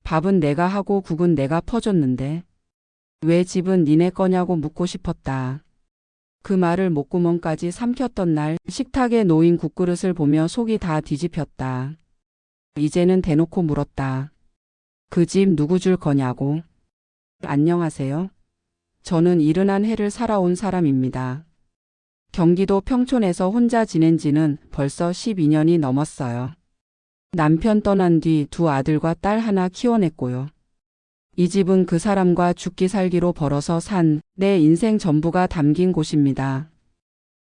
밥은 내가 하고 국은 내가 퍼줬는데 왜 집은 니네 거냐고 묻고 싶었다. 그 말을 목구멍까지 삼켰던 날 식탁에 놓인 국그릇을 보며 속이 다 뒤집혔다. 이제는 대놓고 물었다. 그 집 누구 줄 거냐고. 안녕하세요. 저는 이른한 해를 살아온 사람입니다. 경기도 평촌에서 혼자 지낸 지는 벌써 12년이 넘었어요. 남편 떠난 뒤 두 아들과 딸 하나 키워냈고요. 이 집은 그 사람과 죽기 살기로 벌어서 산 내 인생 전부가 담긴 곳입니다.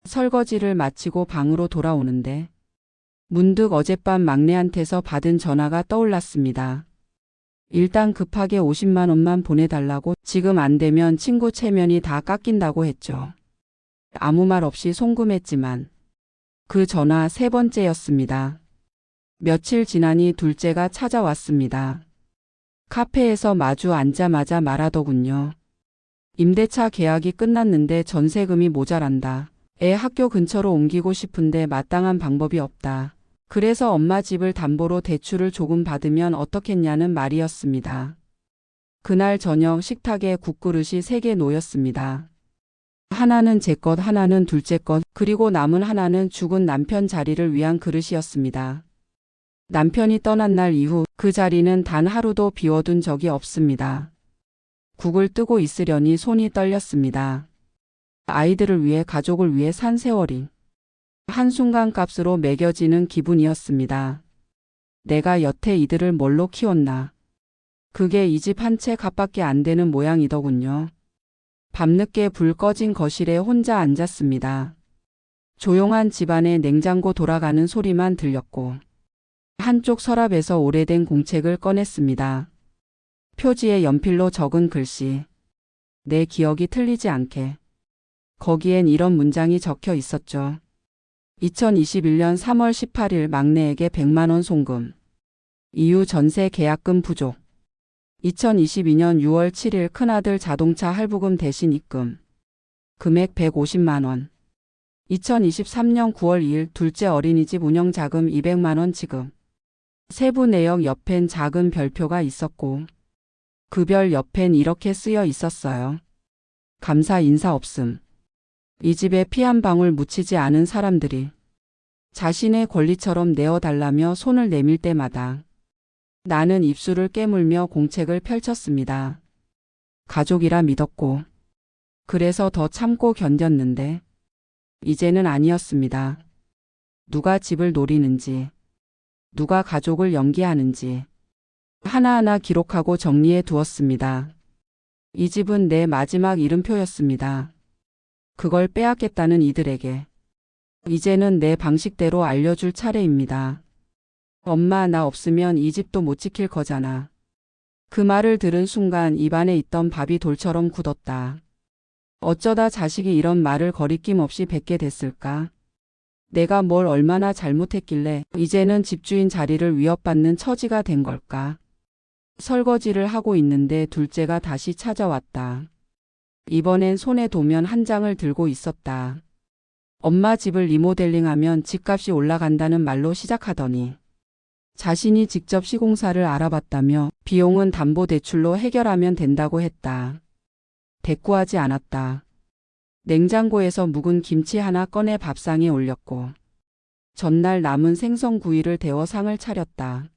설거지를 마치고 방으로 돌아오는데 문득 어젯밤 막내한테서 받은 전화가 떠올랐습니다. 일단 급하게 50만 원만 보내달라고 지금 안 되면 친구 체면이 다 깎인다고 했죠. 아무 말 없이 송금했지만 그 전화 3번째였습니다. 며칠 지나니 둘째가 찾아왔습니다. 카페에서 마주 앉자마자 말하더군요. 임대차 계약이 끝났는데 전세금이 모자란다. 애 학교 근처로 옮기고 싶은데 마땅한 방법이 없다. 그래서 엄마 집을 담보로 대출을 조금 받으면 어떻겠냐는 말이었습니다. 그날 저녁 식탁에 국그릇이 3개 놓였습니다. 하나는 제 것, 하나는 둘째 것, 그리고 남은 하나는 죽은 남편 자리를 위한 그릇이었습니다. 남편이 떠난 날 이후 그 자리는 단 하루도 비워둔 적이 없습니다. 국을 뜨고 있으려니 손이 떨렸습니다. 아이들을 위해 가족을 위해 산 세월이 한순간 값으로 매겨지는 기분이었습니다. 내가 여태 이들을 뭘로 키웠나. 그게 이 집 한 채 값밖에 안 되는 모양이더군요. 밤늦게 불 꺼진 거실에 혼자 앉았습니다. 조용한 집안의 냉장고 돌아가는 소리만 들렸고 한쪽 서랍에서 오래된 공책을 꺼냈습니다. 표지에 연필로 적은 글씨. 내 기억이 틀리지 않게. 거기엔 이런 문장이 적혀 있었죠. 2021년 3월 18일 막내에게 100만 원 송금. 이후 전세 계약금 부족. 2022년 6월 7일 큰아들 자동차 할부금 대신 입금. 금액 150만 원. 2023년 9월 2일 둘째 어린이집 운영자금 200만 원 지급. 세부 내역 옆엔 작은 별표가 있었고 그 별 옆엔 이렇게 쓰여 있었어요. 감사 인사 없음. 이 집에 피 한 방울 묻히지 않은 사람들이 자신의 권리처럼 내어달라며 손을 내밀 때마다 나는 입술을 깨물며 공책을 펼쳤습니다. 가족이라 믿었고 그래서 더 참고 견뎠는데 이제는 아니었습니다. 누가 집을 노리는지 누가 가족을 연기하는지 하나하나 기록하고 정리해 두었습니다. 이 집은 내 마지막 이름표였습니다. 그걸 빼앗겠다는 이들에게 이제는 내 방식대로 알려줄 차례입니다. 엄마, 나 없으면 이 집도 못 지킬 거잖아. 그 말을 들은 순간 입안에 있던 밥이 돌처럼 굳었다. 어쩌다 자식이 이런 말을 거리낌 없이 뱉게 됐을까? 내가 뭘 얼마나 잘못했길래 이제는 집주인 자리를 위협받는 처지가 된 걸까? 설거지를 하고 있는데 둘째가 다시 찾아왔다. 이번엔 손에 도면 한 장을 들고 있었다. 엄마 집을 리모델링하면 집값이 올라간다는 말로 시작하더니 자신이 직접 시공사를 알아봤다며 비용은 담보대출로 해결하면 된다고 했다. 대꾸하지 않았다. 냉장고에서 묵은 김치 하나 꺼내 밥상에 올렸고 전날 남은 생선구이를 데워 상을 차렸다.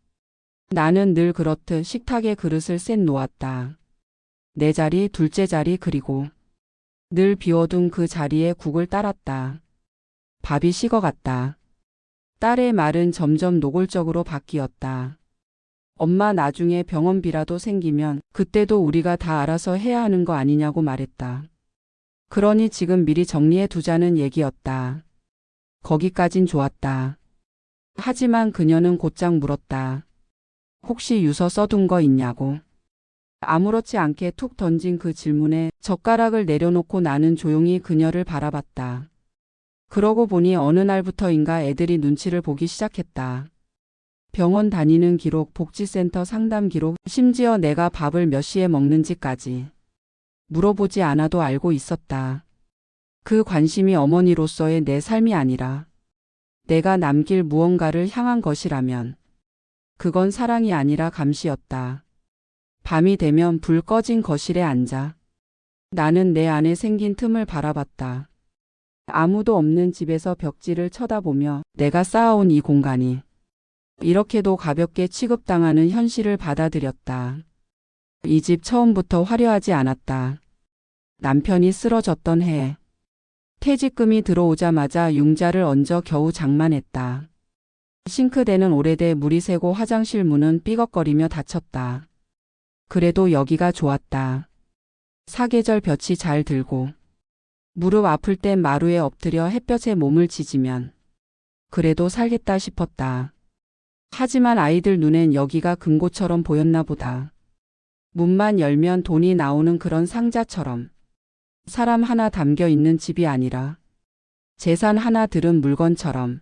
나는 늘 그렇듯 식탁에 그릇을 셋 놓았다. 내 자리, 둘째 자리, 그리고 늘 비워둔 그 자리에 국을 따랐다. 밥이 식어갔다. 딸의 말은 점점 노골적으로 바뀌었다. 엄마, 나중에 병원비라도 생기면 그때도 우리가 다 알아서 해야 하는 거 아니냐고 말했다. 그러니 지금 미리 정리해 두자는 얘기였다. 거기까진 좋았다. 하지만 그녀는 곧장 물었다. 혹시 유서 써둔 거 있냐고. 아무렇지 않게 툭 던진 그 질문에 젓가락을 내려놓고 나는 조용히 그녀를 바라봤다. 그러고 보니 어느 날부터인가 애들이 눈치를 보기 시작했다. 병원 다니는 기록, 복지센터 상담 기록, 심지어 내가 밥을 몇 시에 먹는지까지 물어보지 않아도 알고 있었다. 그 관심이 어머니로서의 내 삶이 아니라 내가 남길 무언가를 향한 것이라면 그건 사랑이 아니라 감시였다. 밤이 되면 불 꺼진 거실에 앉아. 나는 내 안에 생긴 틈을 바라봤다. 아무도 없는 집에서 벽지를 쳐다보며 내가 쌓아온 이 공간이 이렇게도 가볍게 취급당하는 현실을 받아들였다. 이 집 처음부터 화려하지 않았다. 남편이 쓰러졌던 해에 퇴직금이 들어오자마자 융자를 얹어 겨우 장만했다. 싱크대는 오래돼 물이 새고 화장실 문은 삐걱거리며 닫혔다. 그래도 여기가 좋았다. 사계절 볕이 잘 들고 무릎 아플 땐 마루에 엎드려 햇볕에 몸을 지지면 그래도 살겠다 싶었다. 하지만 아이들 눈엔 여기가 금고처럼 보였나 보다. 문만 열면 돈이 나오는 그런 상자처럼 사람 하나 담겨 있는 집이 아니라 재산 하나 들은 물건처럼.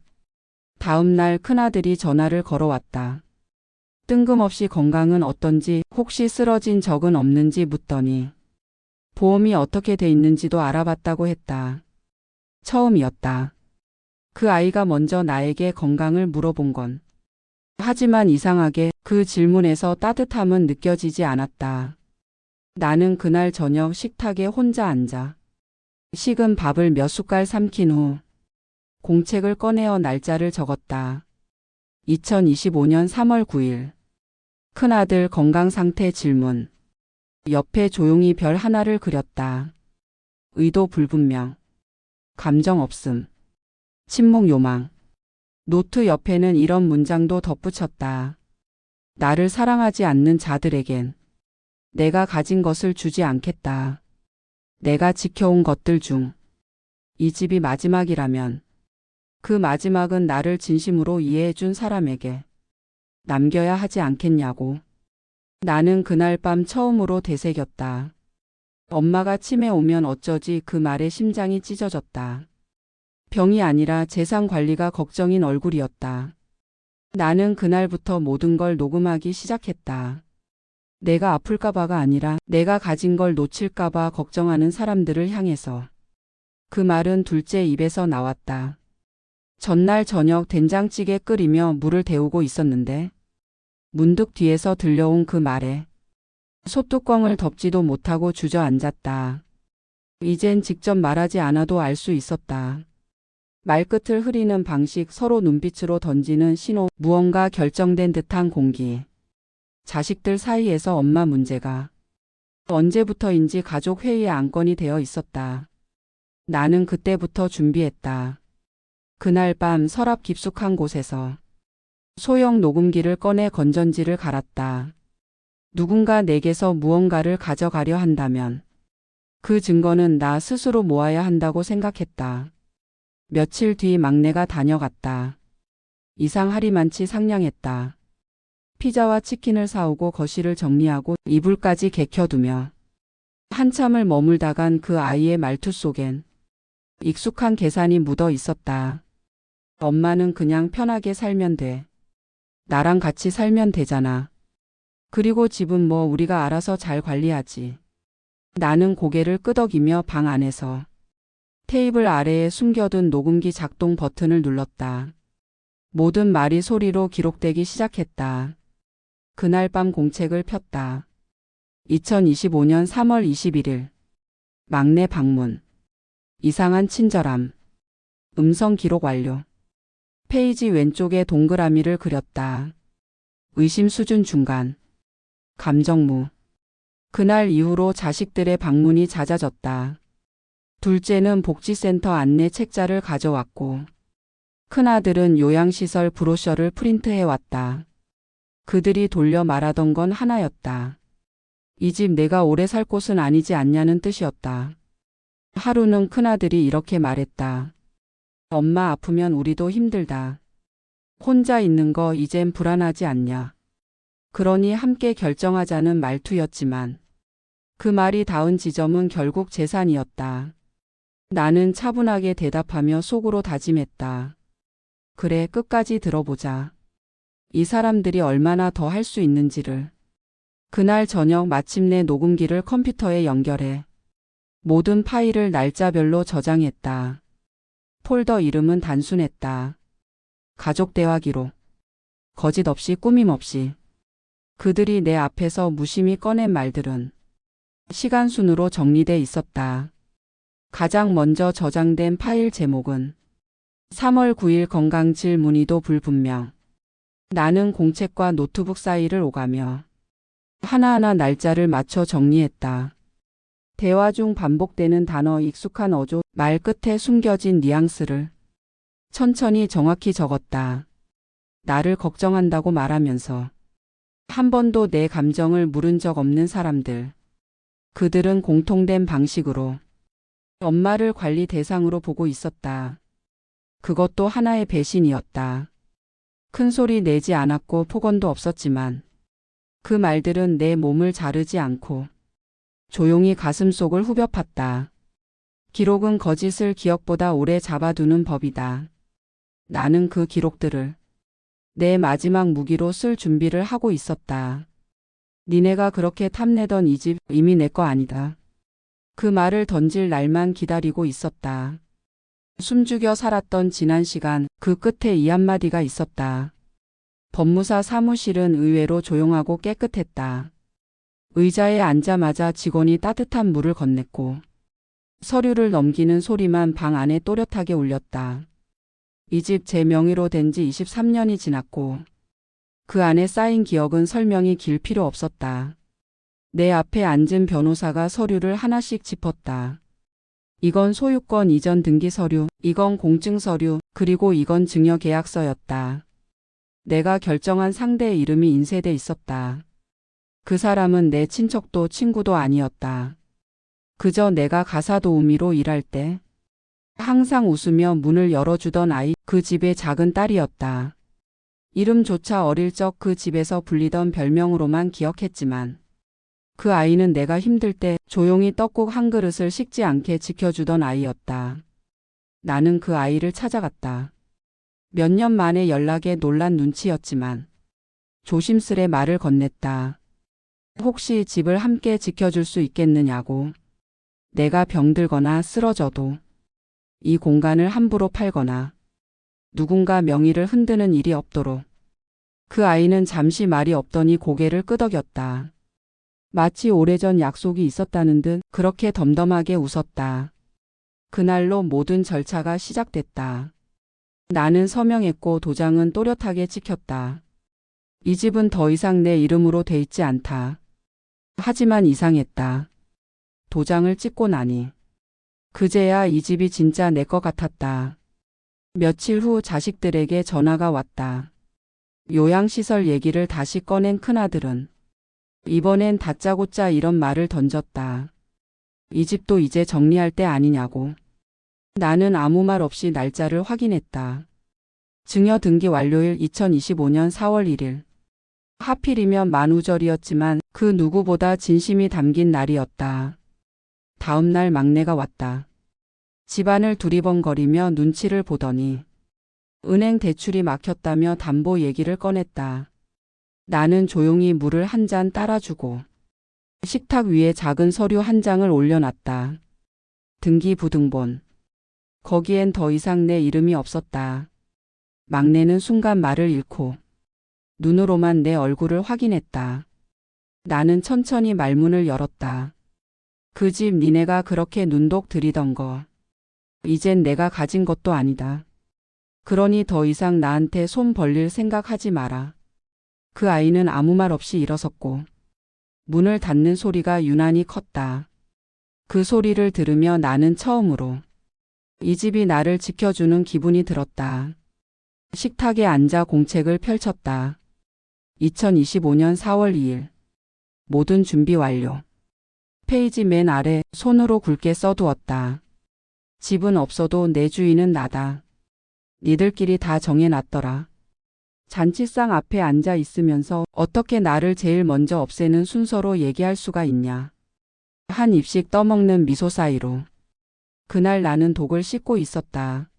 다음 날 큰아들이 전화를 걸어왔다. 뜬금없이 건강은 어떤지, 혹시 쓰러진 적은 없는지 묻더니 보험이 어떻게 돼 있는지도 알아봤다고 했다. 처음이었다. 그 아이가 먼저 나에게 건강을 물어본 건. 하지만 이상하게 그 질문에서 따뜻함은 느껴지지 않았다. 나는 그날 저녁 식탁에 혼자 앉아 식은 밥을 몇 숟갈 삼킨 후 공책을 꺼내어 날짜를 적었다. 2025년 3월 9일. 큰아들 건강 상태 질문. 옆에 조용히 별 하나를 그렸다. 의도 불분명. 감정 없음. 침묵 요망. 노트 옆에는 이런 문장도 덧붙였다. 나를 사랑하지 않는 자들에겐 내가 가진 것을 주지 않겠다. 내가 지켜온 것들 중 이 집이 마지막이라면 그 마지막은 나를 진심으로 이해해준 사람에게 남겨야 하지 않겠냐고. 나는 그날 밤 처음으로 되새겼다. 엄마가 치매 오면 어쩌지 그 말에 심장이 찢어졌다. 병이 아니라 재산 관리가 걱정인 얼굴이었다. 나는 그날부터 모든 걸 녹음하기 시작했다. 내가 아플까봐가 아니라 내가 가진 걸 놓칠까봐 걱정하는 사람들을 향해서. 그 말은 둘째 입에서 나왔다. 전날 저녁 된장찌개 끓이며 물을 데우고 있었는데 문득 뒤에서 들려온 그 말에 솥뚜껑을 덮지도 못하고 주저앉았다. 이젠 직접 말하지 않아도 알 수 있었다. 말끝을 흐리는 방식, 서로 눈빛으로 던지는 신호, 무언가 결정된 듯한 공기. 자식들 사이에서 엄마 문제가 언제부터인지 가족 회의의 안건이 되어 있었다. 나는 그때부터 준비했다. 그날 밤 서랍 깊숙한 곳에서 소형 녹음기를 꺼내 건전지를 갈았다. 누군가 내게서 무언가를 가져가려 한다면 그 증거는 나 스스로 모아야 한다고 생각했다. 며칠 뒤 막내가 다녀갔다. 이상하리만치 상냥했다. 피자와 치킨을 사오고 거실을 정리하고 이불까지 개켜두며 한참을 머물다간 그 아이의 말투 속엔 익숙한 계산이 묻어 있었다. 엄마는 그냥 편하게 살면 돼. 나랑 같이 살면 되잖아. 그리고 집은 뭐 우리가 알아서 잘 관리하지. 나는 고개를 끄덕이며 방 안에서 테이블 아래에 숨겨둔 녹음기 작동 버튼을 눌렀다. 모든 말이 소리로 기록되기 시작했다. 그날 밤 공책을 폈다. 2025년 3월 21일. 막내 방문. 이상한 친절함. 음성 기록 완료. 페이지 왼쪽에 동그라미를 그렸다. 의심 수준 중간. 감정무. 그날 이후로 자식들의 방문이 잦아졌다. 둘째는 복지센터 안내 책자를 가져왔고 큰아들은 요양시설 브로셔를 프린트해왔다. 그들이 돌려 말하던 건 하나였다. 이 집 내가 오래 살 곳은 아니지 않냐는 뜻이었다. 하루는 큰아들이 이렇게 말했다. 엄마 아프면 우리도 힘들다. 혼자 있는 거 이젠 불안하지 않냐. 그러니 함께 결정하자는 말투였지만 그 말이 닿은 지점은 결국 재산이었다. 나는 차분하게 대답하며 속으로 다짐했다. 그래, 끝까지 들어보자. 이 사람들이 얼마나 더 할 수 있는지를. 그날 저녁 마침내 녹음기를 컴퓨터에 연결해 모든 파일을 날짜별로 저장했다. 폴더 이름은 단순했다. 가족 대화 기록. 거짓 없이 꾸밈 없이. 그들이 내 앞에서 무심히 꺼낸 말들은 시간순으로 정리돼 있었다. 가장 먼저 저장된 파일 제목은 3월 9일 건강질 문의도 불분명. 나는 공책과 노트북 사이를 오가며 하나하나 날짜를 맞춰 정리했다. 대화 중 반복되는 단어, 익숙한 어조, 말 끝에 숨겨진 뉘앙스를 천천히 정확히 적었다. 나를 걱정한다고 말하면서 한 번도 내 감정을 물은 적 없는 사람들. 그들은 공통된 방식으로 엄마를 관리 대상으로 보고 있었다. 그것도 하나의 배신이었다. 큰 소리 내지 않았고 폭언도 없었지만 그 말들은 내 몸을 자르지 않고 조용히 가슴속을 후벼 팠다. 기록은 거짓을 기억보다 오래 잡아두는 법이다. 나는 그 기록들을 내 마지막 무기로 쓸 준비를 하고 있었다. 니네가 그렇게 탐내던 이 집 이미 내 거 아니다. 그 말을 던질 날만 기다리고 있었다. 숨죽여 살았던 지난 시간 그 끝에 이 한마디가 있었다. 법무사 사무실은 의외로 조용하고 깨끗했다. 의자에 앉자마자 직원이 따뜻한 물을 건넸고 서류를 넘기는 소리만 방 안에 또렷하게 울렸다. 이 집 제 명의로 된 지 23년이 지났고 그 안에 쌓인 기억은 설명이 길 필요 없었다. 내 앞에 앉은 변호사가 서류를 하나씩 짚었다. 이건 소유권 이전 등기 서류, 이건 공증 서류, 그리고 이건 증여 계약서였다. 내가 결정한 상대의 이름이 인쇄돼 있었다. 그 사람은 내 친척도 친구도 아니었다. 그저 내가 가사 도우미로 일할 때 항상 웃으며 문을 열어주던 아이, 그 집의 작은 딸이었다. 이름조차 어릴 적 그 집에서 불리던 별명으로만 기억했지만 그 아이는 내가 힘들 때 조용히 떡국 한 그릇을 식지 않게 지켜주던 아이였다. 나는 그 아이를 찾아갔다. 몇 년 만에 연락에 놀란 눈치였지만 조심스레 말을 건넸다. 혹시 집을 함께 지켜줄 수 있겠느냐고. 내가 병들거나 쓰러져도 이 공간을 함부로 팔거나 누군가 명의를 흔드는 일이 없도록. 그 아이는 잠시 말이 없더니 고개를 끄덕였다. 마치 오래전 약속이 있었다는 듯 그렇게 덤덤하게 웃었다. 그날로 모든 절차가 시작됐다. 나는 서명했고 도장은 또렷하게 찍혔다. 이 집은 더 이상 내 이름으로 돼 있지 않다. 하지만 이상했다. 도장을 찍고 나니 그제야 이 집이 진짜 내 것 같았다. 며칠 후 자식들에게 전화가 왔다. 요양시설 얘기를 다시 꺼낸 큰아들은 이번엔 다짜고짜 이런 말을 던졌다. 이 집도 이제 정리할 때 아니냐고. 나는 아무 말 없이 날짜를 확인했다. 증여 등기 완료일 2025년 4월 1일. 하필이면 만우절이었지만 그 누구보다 진심이 담긴 날이었다. 다음 날 막내가 왔다. 집안을 두리번거리며 눈치를 보더니 은행 대출이 막혔다며 담보 얘기를 꺼냈다. 나는 조용히 물을 한 잔 따라주고 식탁 위에 작은 서류 한 장을 올려놨다. 등기부등본. 거기엔 더 이상 내 이름이 없었다. 막내는 순간 말을 잃고 눈으로만 내 얼굴을 확인했다. 나는 천천히 말문을 열었다. 그 집 니네가 그렇게 눈독 들이던 거. 이젠 내가 가진 것도 아니다. 그러니 더 이상 나한테 손 벌릴 생각하지 마라. 그 아이는 아무 말 없이 일어섰고 문을 닫는 소리가 유난히 컸다. 그 소리를 들으며 나는 처음으로 이 집이 나를 지켜주는 기분이 들었다. 식탁에 앉아 공책을 펼쳤다. 2025년 4월 2일. 모든 준비 완료. 페이지 맨 아래 손으로 굵게 써두었다. 집은 없어도 내 주인은 나다. 니들끼리 다 정해놨더라. 잔치상 앞에 앉아 있으면서 어떻게 나를 제일 먼저 없애는 순서로 얘기할 수가 있냐. 한 입씩 떠먹는 미소 사이로. 그날 나는 독을 씻고 있었다.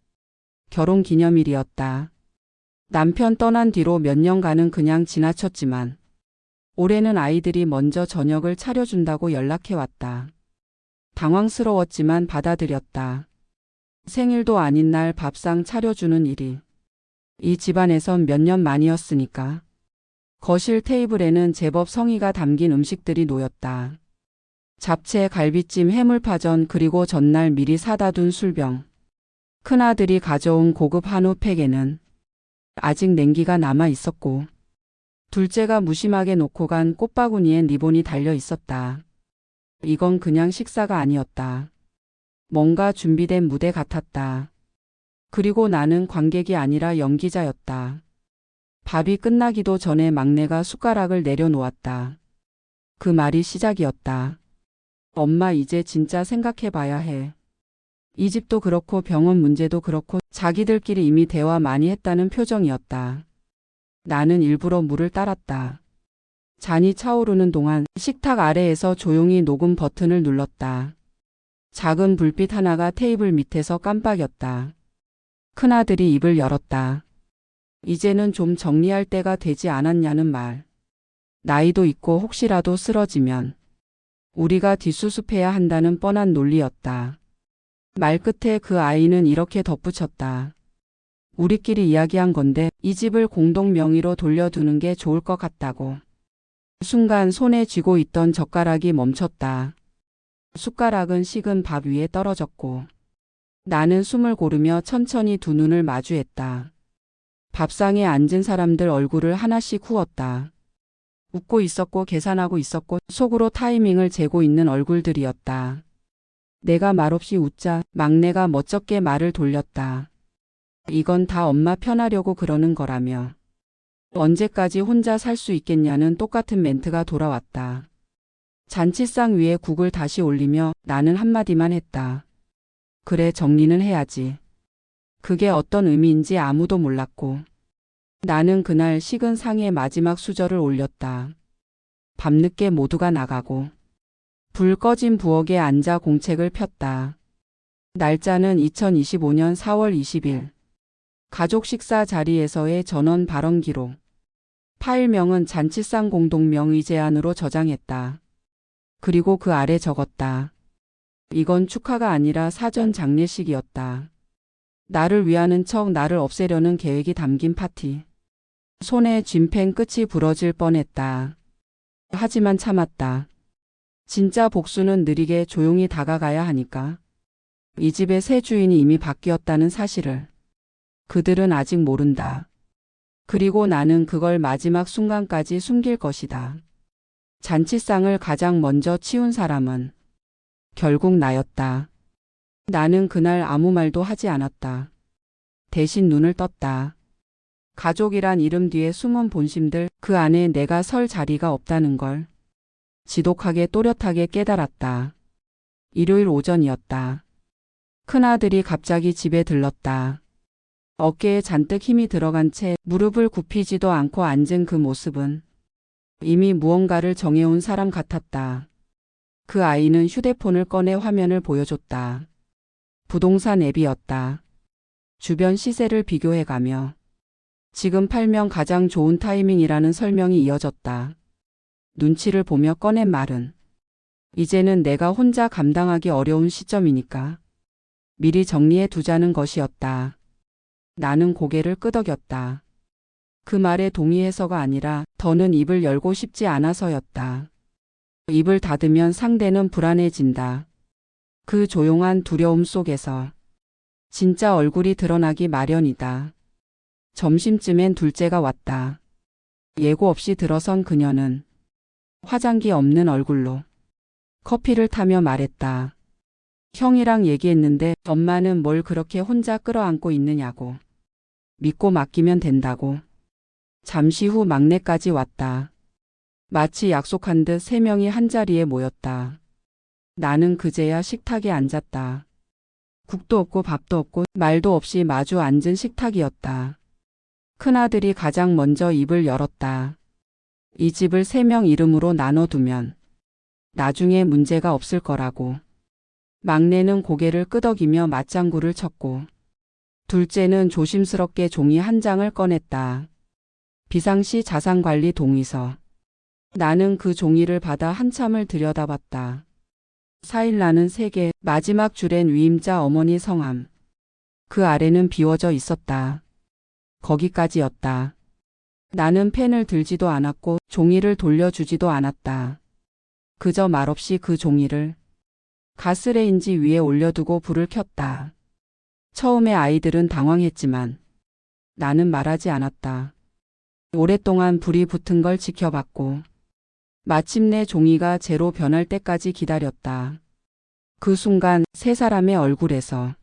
결혼 기념일이었다. 남편 떠난 뒤로 몇 년간은 그냥 지나쳤지만 올해는 아이들이 먼저 저녁을 차려준다고 연락해왔다. 당황스러웠지만 받아들였다. 생일도 아닌 날 밥상 차려주는 일이 이 집안에선 몇 년 만이었으니까. 거실 테이블에는 제법 성의가 담긴 음식들이 놓였다. 잡채, 갈비찜, 해물파전, 그리고 전날 미리 사다 둔 술병. 큰아들이 가져온 고급 한우 팩에는 아직 냉기가 남아 있었고, 둘째가 무심하게 놓고 간 꽃바구니엔 리본이 달려 있었다. 이건 그냥 식사가 아니었다. 뭔가 준비된 무대 같았다. 그리고 나는 관객이 아니라 연기자였다. 밥이 끝나기도 전에 막내가 숟가락을 내려놓았다. 그 말이 시작이었다. 엄마, 이제 진짜 생각해봐야 해. 이 집도 그렇고 병원 문제도 그렇고 자기들끼리 이미 대화 많이 했다는 표정이었다. 나는 일부러 물을 따랐다. 잔이 차오르는 동안 식탁 아래에서 조용히 녹음 버튼을 눌렀다. 작은 불빛 하나가 테이블 밑에서 깜빡였다. 큰아들이 입을 열었다. 이제는 좀 정리할 때가 되지 않았냐는 말. 나이도 있고 혹시라도 쓰러지면 우리가 뒷수습해야 한다는 뻔한 논리였다. 말끝에 그 아이는 이렇게 덧붙였다. 우리끼리 이야기한 건데 이 집을 공동 명의로 돌려두는 게 좋을 것 같다고. 순간 손에 쥐고 있던 젓가락이 멈췄다. 숟가락은 식은 밥 위에 떨어졌고, 나는 숨을 고르며 천천히 두 눈을 마주했다. 밥상에 앉은 사람들 얼굴을 하나씩 후었다. 웃고 있었고 계산하고 있었고 속으로 타이밍을 재고 있는 얼굴들이었다. 내가 말없이 웃자 막내가 멋쩍게 말을 돌렸다. 이건 다 엄마 편하려고 그러는 거라며. 언제까지 혼자 살 수 있겠냐는 똑같은 멘트가 돌아왔다. 잔치상 위에 국을 다시 올리며 나는 한마디만 했다. 그래, 정리는 해야지. 그게 어떤 의미인지 아무도 몰랐고, 나는 그날 식은 상에 마지막 수저를 올렸다. 밤늦게 모두가 나가고, 불 꺼진 부엌에 앉아 공책을 폈다. 날짜는 2025년 4월 20일. 가족 식사 자리에서의 전원 발언 기록. 파일명은 잔치상 공동명의 제안으로 저장했다. 그리고 그 아래 적었다. 이건 축하가 아니라 사전 장례식이었다. 나를 위하는 척 나를 없애려는 계획이 담긴 파티. 손에 쥔 펜 끝이 부러질 뻔했다. 하지만 참았다. 진짜 복수는 느리게 조용히 다가가야 하니까. 이 집의 새 주인이 이미 바뀌었다는 사실을 그들은 아직 모른다. 그리고 나는 그걸 마지막 순간까지 숨길 것이다. 잔치상을 가장 먼저 치운 사람은 결국 나였다. 나는 그날 아무 말도 하지 않았다. 대신 눈을 떴다. 가족이란 이름 뒤에 숨은 본심들, 그 안에 내가 설 자리가 없다는 걸 지독하게 또렷하게 깨달았다. 일요일 오전이었다. 큰아들이 갑자기 집에 들렀다. 어깨에 잔뜩 힘이 들어간 채 무릎을 굽히지도 않고 앉은 그 모습은 이미 무언가를 정해온 사람 같았다. 그 아이는 휴대폰을 꺼내 화면을 보여줬다. 부동산 앱이었다. 주변 시세를 비교해가며 지금 팔면 가장 좋은 타이밍이라는 설명이 이어졌다. 눈치를 보며 꺼낸 말은 이제는 내가 혼자 감당하기 어려운 시점이니까 미리 정리해 두자는 것이었다. 나는 고개를 끄덕였다. 그 말에 동의해서가 아니라 더는 입을 열고 싶지 않아서였다. 입을 닫으면 상대는 불안해진다. 그 조용한 두려움 속에서 진짜 얼굴이 드러나기 마련이다. 점심쯤엔 둘째가 왔다. 예고 없이 들어선 그녀는 화장기 없는 얼굴로 커피를 타며 말했다. 형이랑 얘기했는데 엄마는 뭘 그렇게 혼자 끌어안고 있느냐고. 믿고 맡기면 된다고. 잠시 후 막내까지 왔다. 마치 약속한 듯 세 명이 한자리에 모였다. 나는 그제야 식탁에 앉았다. 국도 없고 밥도 없고 말도 없이 마주 앉은 식탁이었다. 큰아들이 가장 먼저 입을 열었다. 이 집을 3명 이름으로 나눠두면 나중에 문제가 없을 거라고. 막내는 고개를 끄덕이며 맞장구를 쳤고, 둘째는 조심스럽게 종이 한 장을 꺼냈다. 비상시 자산관리 동의서. 나는 그 종이를 받아 한참을 들여다봤다. 사일라는 3개, 마지막 줄엔 위임자 어머니 성함. 그 아래는 비워져 있었다. 거기까지였다. 나는 펜을 들지도 않았고 종이를 돌려주지도 않았다. 그저 말없이 그 종이를 가스레인지 위에 올려두고 불을 켰다. 처음에 아이들은 당황했지만 나는 말하지 않았다. 오랫동안 불이 붙은 걸 지켜봤고 마침내 종이가 재로 변할 때까지 기다렸다. 그 순간 세 사람의 얼굴에서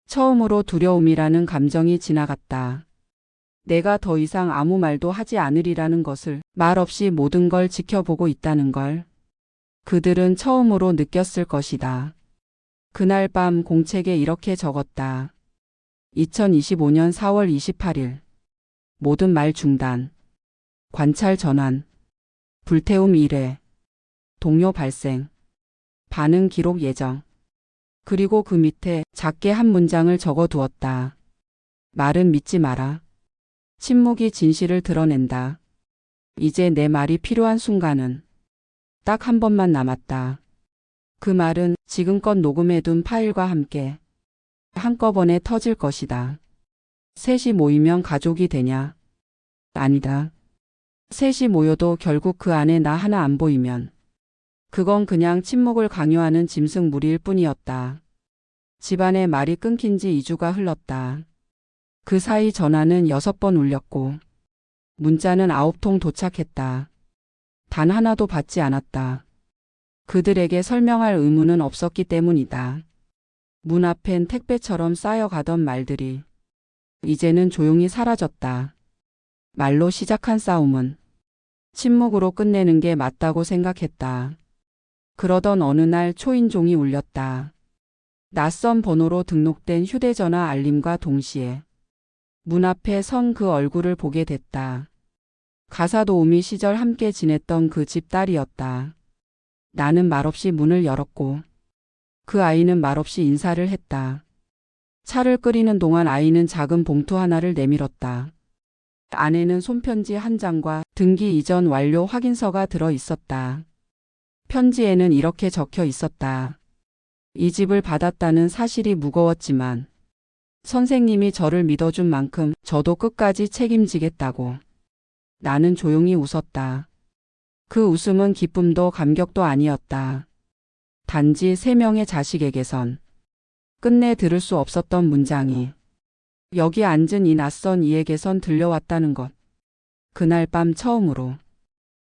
처음으로 두려움이라는 감정이 지나갔다. 내가 더 이상 아무 말도 하지 않으리라는 것을, 말없이 모든 걸 지켜보고 있다는 걸 그들은 처음으로 느꼈을 것이다. 그날 밤 공책에 이렇게 적었다. 2025년 4월 28일. 모든 말 중단. 관찰 전환. 불태움 1회. 동요 발생. 반응 기록 예정. 그리고 그 밑에 작게 한 문장을 적어두었다. 말은 믿지 마라. 침묵이 진실을 드러낸다. 이제 내 말이 필요한 순간은 딱 한 번만 남았다. 그 말은 지금껏 녹음해둔 파일과 함께 한꺼번에 터질 것이다. 셋이 모이면 가족이 되냐? 아니다. 셋이 모여도 결국 그 안에 나 하나 안 보이면 그건 그냥 침묵을 강요하는 짐승무리일 뿐이었다. 집안의 말이 끊긴 지 2주가 흘렀다. 그 사이 전화는 6번 울렸고 문자는 9통 도착했다. 단 하나도 받지 않았다. 그들에게 설명할 의무는 없었기 때문이다. 문 앞엔 택배처럼 쌓여가던 말들이 이제는 조용히 사라졌다. 말로 시작한 싸움은 침묵으로 끝내는 게 맞다고 생각했다. 그러던 어느 날 초인종이 울렸다. 낯선 번호로 등록된 휴대전화 알림과 동시에 문 앞에 선 그 얼굴을 보게 됐다. 가사도우미 시절 함께 지냈던 그 집 딸이었다. 나는 말없이 문을 열었고 그 아이는 말없이 인사를 했다. 차를 끓이는 동안 아이는 작은 봉투 하나를 내밀었다. 안에는 손편지 한 장과 등기 이전 완료 확인서가 들어 있었다. 편지에는 이렇게 적혀 있었다. 이 집을 받았다는 사실이 무거웠지만 선생님이 저를 믿어준 만큼 저도 끝까지 책임지겠다고. 나는 조용히 웃었다. 그 웃음은 기쁨도 감격도 아니었다. 단지 3명의 자식에게선 끝내 들을 수 없었던 문장이 여기 앉은 이 낯선 이에게선 들려왔다는 것. 그날 밤 처음으로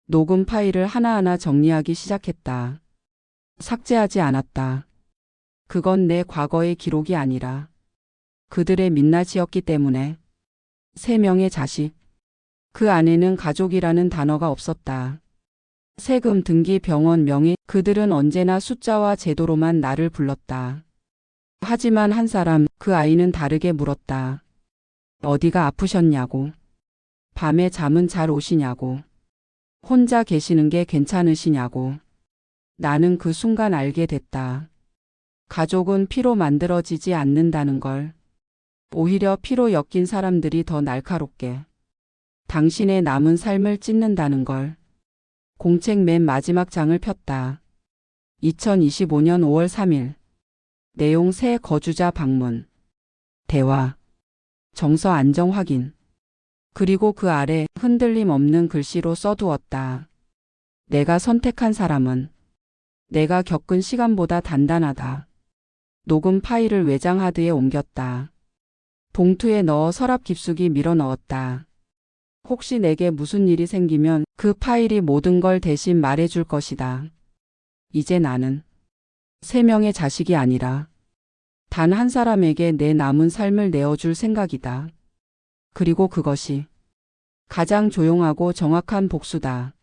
녹음 파일을 하나하나 정리하기 시작했다. 삭제하지 않았다. 그건 내 과거의 기록이 아니라 그들의 민낯이었기 때문에. 3명의 자식. 그 안에는 가족이라는 단어가 없었다. 세금, 등기, 병원, 명의, 그들은 언제나 숫자와 제도로만 나를 불렀다. 하지만 한 사람, 그 아이는 다르게 물었다. 어디가 아프셨냐고. 밤에 잠은 잘 오시냐고. 혼자 계시는 게 괜찮으시냐고. 나는 그 순간 알게 됐다. 가족은 피로 만들어지지 않는다는 걸. 오히려 피로 엮인 사람들이 더 날카롭게 당신의 남은 삶을 찢는다는 걸. 공책 맨 마지막 장을 폈다. 2025년 5월 3일. 내용 새 거주자 방문. 대화. 정서 안정 확인. 그리고 그 아래 흔들림 없는 글씨로 써두었다. 내가 선택한 사람은 내가 겪은 시간보다 단단하다. 녹음 파일을 외장 하드에 옮겼다. 봉투에 넣어 서랍 깊숙이 밀어 넣었다. 혹시 내게 무슨 일이 생기면 그 파일이 모든 걸 대신 말해줄 것이다. 이제 나는 3명의 자식이 아니라 단 한 사람에게 내 남은 삶을 내어줄 생각이다. 그리고 그것이 가장 조용하고 정확한 복수다.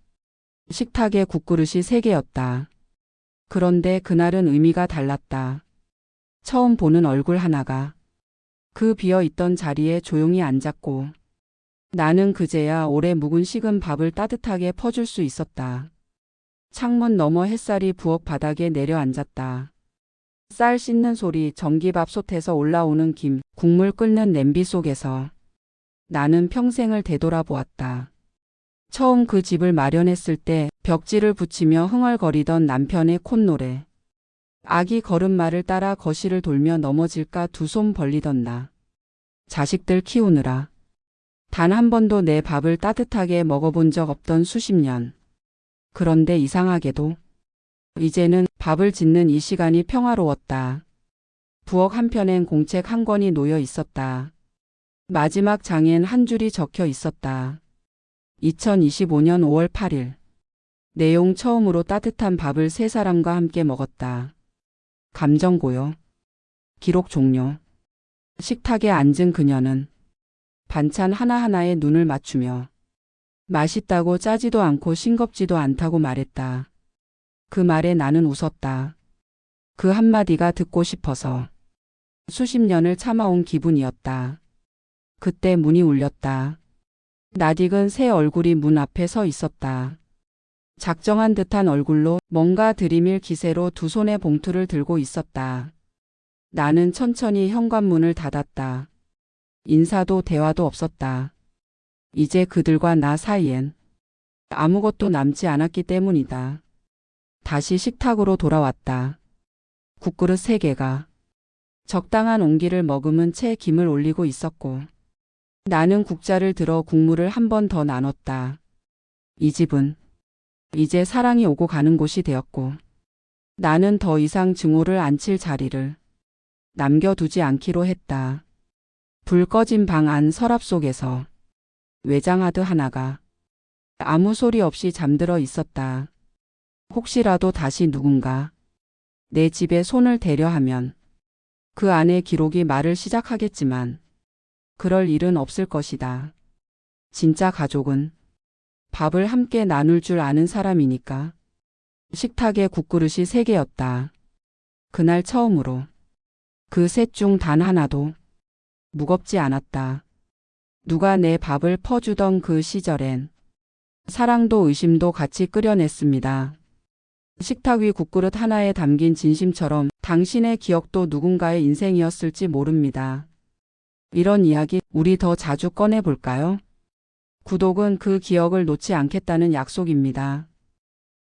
식탁에 국그릇이 3개였다. 그런데 그날은 의미가 달랐다. 처음 보는 얼굴 하나가 그 비어있던 자리에 조용히 앉았고 나는 그제야 오래 묵은 식은 밥을 따뜻하게 퍼줄 수 있었다. 창문 너머 햇살이 부엌 바닥에 내려앉았다. 쌀 씻는 소리, 전기밥솥에서 올라오는 김, 국물 끓는 냄비 속에서 나는 평생을 되돌아보았다. 처음 그 집을 마련했을 때 벽지를 붙이며 흥얼거리던 남편의 콧노래. 아기 걸음마를 따라 거실을 돌며 넘어질까 두 손 벌리던 나. 자식들 키우느라 단 한 번도 내 밥을 따뜻하게 먹어본 적 없던 수십 년. 그런데 이상하게도 이제는 밥을 짓는 이 시간이 평화로웠다. 부엌 한편엔 공책 한 권이 놓여 있었다. 마지막 장엔 한 줄이 적혀 있었다. 2025년 5월 8일. 내용 처음으로 따뜻한 밥을 세 사람과 함께 먹었다. 감정 고요. 기록 종료. 식탁에 앉은 그녀는 반찬 하나하나에 눈을 맞추며 맛있다고 짜지도 않고 싱겁지도 않다고 말했다. 그 말에 나는 웃었다. 그 한마디가 듣고 싶어서. 수십 년을 참아온 기분이었다. 그때 문이 울렸다. 낯익은 새 얼굴이 문 앞에 서 있었다. 작정한 듯한 얼굴로 뭔가 들이밀 기세로 두 손에 봉투를 들고 있었다. 나는 천천히 현관문을 닫았다. 인사도 대화도 없었다. 이제 그들과 나 사이엔 아무것도 남지 않았기 때문이다. 다시 식탁으로 돌아왔다. 국그릇 3개가 적당한 온기를 머금은 채 김을 올리고 있었고 나는 국자를 들어 국물을 한 번 더 나눴다. 이 집은 이제 사랑이 오고 가는 곳이 되었고 나는 더 이상 증오를 안칠 자리를 남겨두지 않기로 했다. 불 꺼진 방 안 서랍 속에서 외장하드 하나가 아무 소리 없이 잠들어 있었다. 혹시라도 다시 누군가 내 집에 손을 대려 하면 그 안에 기록이 말을 시작하겠지만 그럴 일은 없을 것이다. 진짜 가족은 밥을 함께 나눌 줄 아는 사람이니까. 식탁에 국그릇이 3개였다. 그날 처음으로 그 셋 중 단 하나도 무겁지 않았다. 누가 내 밥을 퍼주던 그 시절엔 사랑도 의심도 같이 끓여냈습니다. 식탁 위 국그릇 하나에 담긴 진심처럼 당신의 기억도 누군가의 인생이었을지 모릅니다. 이런 이야기 우리 더 자주 꺼내볼까요? 구독은 그 기억을 놓지 않겠다는 약속입니다.